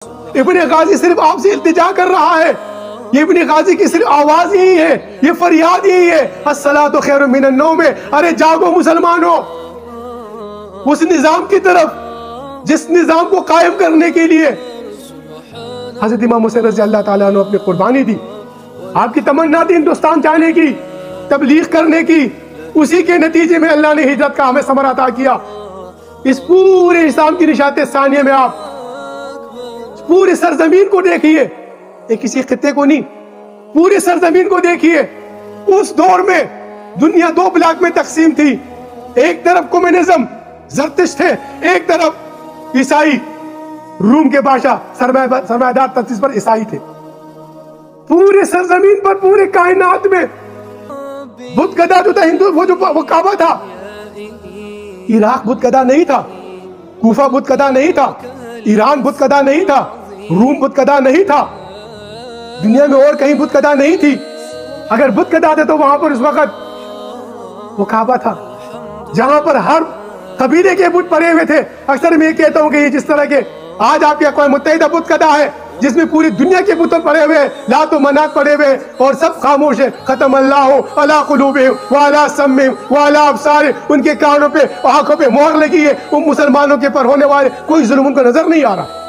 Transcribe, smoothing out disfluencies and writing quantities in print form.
ابن غازی صرف آپ سے التجا کر رہا ہے. یہ ابن غازی کی صرف آواز یہی ہے, یہ فریاد یہی ہے, الصلاۃ خیر من النوم. ارے جاگو مسلمانوں اس نظام کی طرف جس نظام کو قائم کرنے کے لیے حضرت امام حسین رضی اللہ تعالیٰ عنہ اپنی قربانی دی. آپ کی تمنا تھی ہندوستان جانے کی, تبلیغ کرنے کی. اسی کے نتیجے میں اللہ نے ہجرت کا ہمیں ثمر عطا کیا. اس پورے اسلام کی نشاط ثانیہ میں آپ پورے سرزمین کو دیکھیے, ایک کسی خطے کو نہیں, پورے سرزمین کو دیکھیے. اس دور میں دنیا دو بلاک میں تقسیم تھی. ایک طرف کمیونزم زرتش تھے, ایک طرف عیسائی. روم کے بادشاہ سرمایہ دار تفتیش پر عیسائی تھے. پورے سرزمین پر, پورے کائنات میں بت گدا جو تھا ہندو, وہ کعبہ تھا. عراق بت گدا نہیں تھا, کوفہ بت گدا نہیں تھا, ایران بت گدا نہیں تھا, روم بت گدا نہیں تھا, دنیا میں اور کہیں بت گدا نہیں تھی. اگر بت گدا تھے تو وہاں پر اس وقت وہ کعبہ تھا جہاں پر ہر قبیلے کے بت پڑے ہوئے تھے. اکثر میں یہ کہتا ہوں کہ یہ جس طرح کے آج آپ کی اقوام متحدہ بت گدا ہے جس میں پوری دنیا کے بت پڑے ہوئے, لات و منات پڑے ہوئے, اور سب خاموش ہے. ختم اللہ علی قلوبہم وعلی سمعہم وعلی ابصارہم. ان کے کانوں پہ آنکھوں پہ مہر لگی ہے. وہ مسلمانوں کے پر ہونے والے کوئی ظلم ان کو نظر نہیں آ رہا.